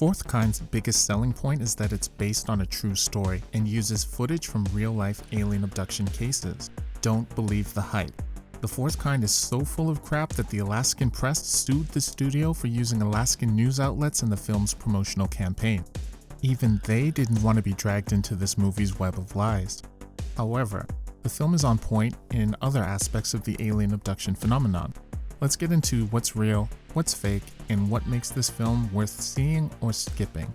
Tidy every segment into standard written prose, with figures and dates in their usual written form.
fourth kind's biggest selling point is that it's based on a true story and uses footage from real-life alien abduction cases. Don't believe the hype. The fourth kind is so full of crap that the Alaskan press sued the studio for using Alaskan news outlets in the film's promotional campaign. Even they didn't want to be dragged into this movie's web of lies. However, the film is on point in other aspects of the alien abduction phenomenon. Let's get into what's real, what's fake, and what makes this film worth seeing or skipping.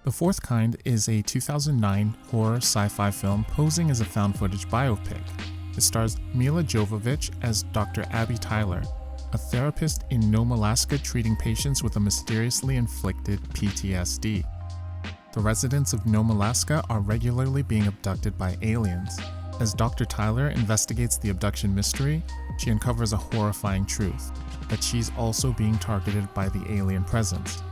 The Fourth Kind is a 2009 horror sci-fi film posing as a found footage biopic. It stars Milla Jovovich as Dr. Abbey Tyler, a therapist in Nome, Alaska treating patients with a mysteriously inflicted PTSD. The residents of Nome, Alaska are regularly being abducted by aliens. As Dr. Tyler investigates the abduction mystery, she uncovers a horrifying truth, that she's also being targeted by the alien presence.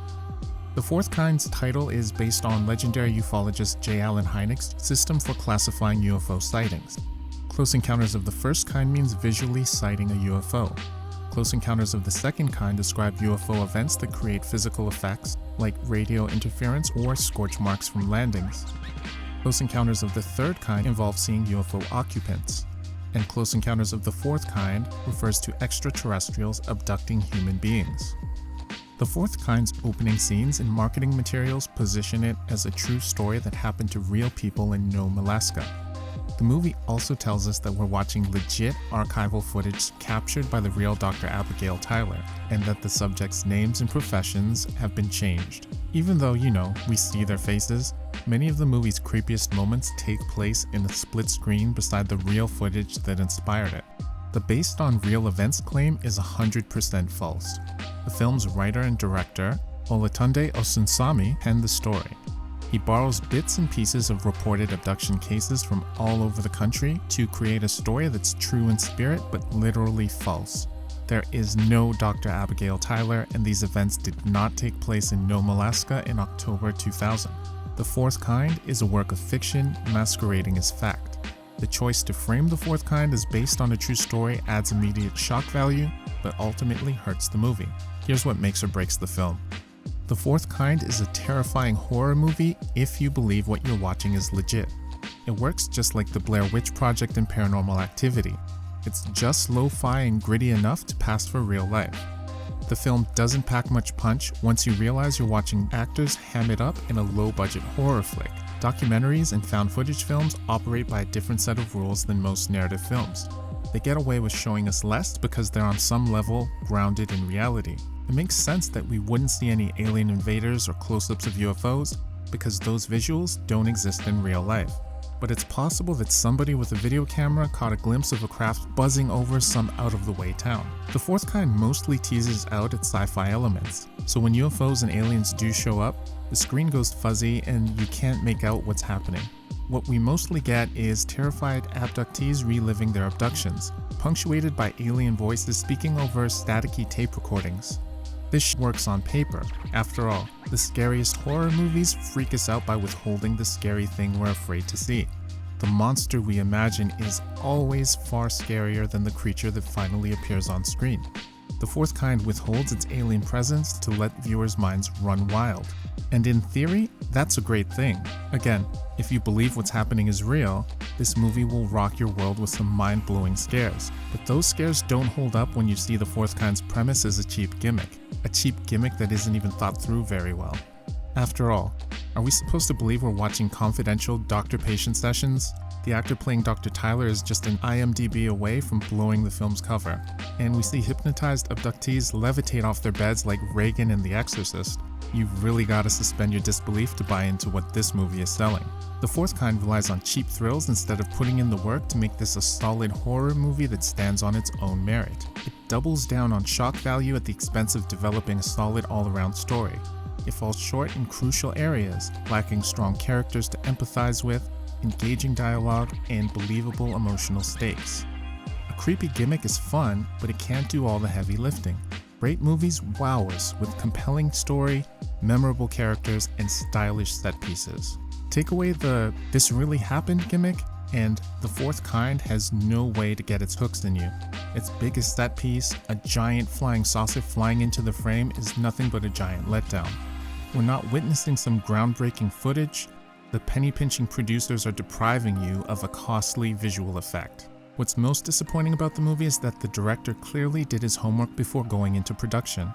The Fourth Kind's title is based on legendary ufologist J. Allen Hynek's system for classifying UFO sightings. Close encounters of the first kind means visually sighting a UFO. Close encounters of the second kind describe UFO events that create physical effects, like radio interference or scorch marks from landings. Close encounters of the third kind involve seeing UFO occupants. And close encounters of the fourth kind refers to extraterrestrials abducting human beings. The Fourth Kind's opening scenes and marketing materials position it as a true story that happened to real people in Nome, Alaska. The movie also tells us that we're watching legit archival footage captured by the real Dr. Abigail Tyler, and that the subjects' names and professions have been changed. Even though, we see their faces, many of the movie's creepiest moments take place in a split screen beside the real footage that inspired it. The based on real events claim is 100% false. The film's writer and director, Olatunde Osunsanmi, penned the story. He borrows bits and pieces of reported abduction cases from all over the country to create a story that's true in spirit but literally false. There is no Dr. Abigail Tyler, and these events did not take place in Nome, Alaska in October 2000. The Fourth Kind is a work of fiction masquerading as fact. The choice to frame The Fourth Kind as based on a true story adds immediate shock value, but ultimately hurts the movie. Here's what makes or breaks the film. The Fourth Kind is a terrifying horror movie if you believe what you're watching is legit. It works just like the Blair Witch Project and Paranormal Activity. It's just lo-fi and gritty enough to pass for real life. The film doesn't pack much punch once you realize you're watching actors ham it up in a low-budget horror flick. Documentaries and found footage films operate by a different set of rules than most narrative films. They get away with showing us less because they're on some level grounded in reality. It makes sense that we wouldn't see any alien invaders or close-ups of UFOs because those visuals don't exist in real life. But it's possible that somebody with a video camera caught a glimpse of a craft buzzing over some out-of-the-way town. The Fourth Kind mostly teases out its sci-fi elements, so when UFOs and aliens do show up, the screen goes fuzzy and you can't make out what's happening. What we mostly get is terrified abductees reliving their abductions, punctuated by alien voices speaking over staticky tape recordings. This works on paper. After all, the scariest horror movies freak us out by withholding the scary thing we're afraid to see. The monster we imagine is always far scarier than the creature that finally appears on screen. The Fourth Kind withholds its alien presence to let viewers' minds run wild. And in theory, that's a great thing. Again, if you believe what's happening is real, this movie will rock your world with some mind-blowing scares. But those scares don't hold up when you see The Fourth Kind's premise as a cheap gimmick. A cheap gimmick that isn't even thought through very well. After all, are we supposed to believe we're watching confidential doctor-patient sessions? The actor playing Dr. Tyler is just an IMDb away from blowing the film's cover. And we see hypnotized abductees levitate off their beds like Reagan in The Exorcist. You've really got to suspend your disbelief to buy into what this movie is selling. The Fourth Kind relies on cheap thrills instead of putting in the work to make this a solid horror movie that stands on its own merit. It doubles down on shock value at the expense of developing a solid all-around story. It falls short in crucial areas, lacking strong characters to empathize with, engaging dialogue, and believable emotional stakes. A creepy gimmick is fun, but it can't do all the heavy lifting. Great movies wow us with compelling story, memorable characters, and stylish set pieces. Take away the "this really happened" gimmick, and The Fourth Kind has no way to get its hooks in you. Its biggest set piece, a giant flying saucer flying into the frame, is nothing but a giant letdown. We're not witnessing some groundbreaking footage. The penny-pinching producers are depriving you of a costly visual effect. What's most disappointing about the movie is that the director clearly did his homework before going into production.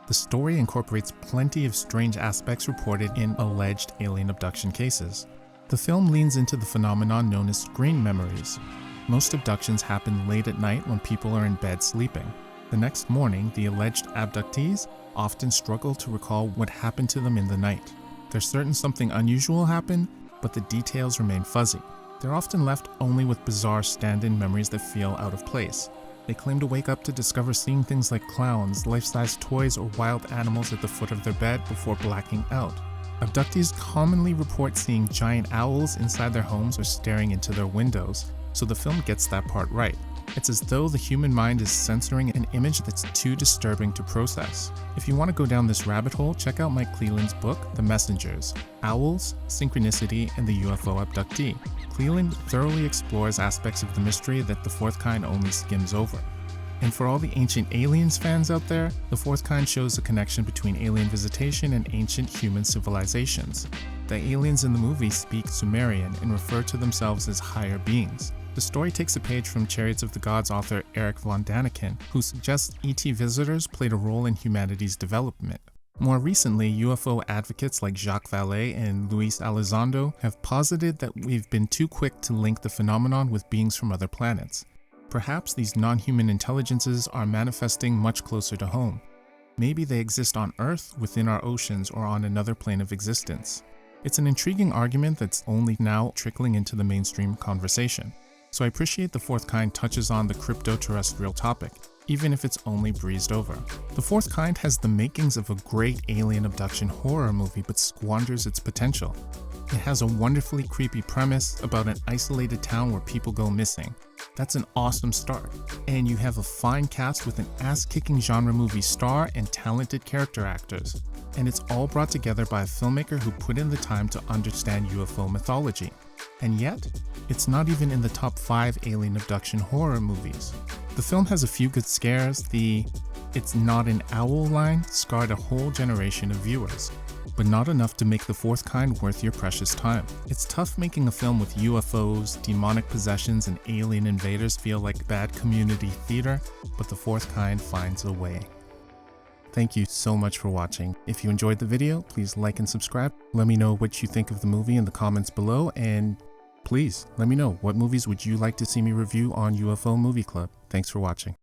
The story incorporates plenty of strange aspects reported in alleged alien abduction cases. The film leans into the phenomenon known as screen memories. Most abductions happen late at night when people are in bed sleeping. The next morning, the alleged abductees often struggle to recall what happened to them in the night. They're certain something unusual happened, but the details remain fuzzy. They're often left only with bizarre stand-in memories that feel out of place. They claim to wake up to discover seeing things like clowns, life-size toys, or wild animals at the foot of their bed before blacking out. Abductees commonly report seeing giant owls inside their homes or staring into their windows, so the film gets that part right. It's as though the human mind is censoring an image that's too disturbing to process. If you want to go down this rabbit hole, check out Mike Cleland's book, The Messengers: Owls, Synchronicity, and the UFO Abductee. Cleland thoroughly explores aspects of the mystery that The Fourth Kind only skims over. And for all the Ancient Aliens fans out there, The Fourth Kind shows a connection between alien visitation and ancient human civilizations. The aliens in the movie speak Sumerian and refer to themselves as higher beings. The story takes a page from Chariots of the Gods author Eric von Daniken, who suggests ET visitors played a role in humanity's development. More recently, UFO advocates like Jacques Vallée and Luis Elizondo have posited that we've been too quick to link the phenomenon with beings from other planets. Perhaps these non-human intelligences are manifesting much closer to home. Maybe they exist on Earth, within our oceans, or on another plane of existence. It's an intriguing argument that's only now trickling into the mainstream conversation. So I appreciate The Fourth Kind touches on the cryptoterrestrial topic, even if it's only breezed over. The Fourth Kind has the makings of a great alien abduction horror movie but squanders its potential. It has a wonderfully creepy premise about an isolated town where people go missing. That's an awesome start. And you have a fine cast with an ass-kicking genre movie star and talented character actors. And it's all brought together by a filmmaker who put in the time to understand UFO mythology. And yet, it's not even in the top 5 alien abduction horror movies. The film has a few good scares. The "it's not an owl" line scarred a whole generation of viewers, but not enough to make The Fourth Kind worth your precious time. It's tough making a film with UFOs, demonic possessions, and alien invaders feel like bad community theater, but The Fourth Kind finds a way. Thank you so much for watching. If you enjoyed the video, please like and subscribe. Let me know what you think of the movie in the comments below, and please let me know what movies would you like to see me review on UFO Movie Club. Thanks for watching.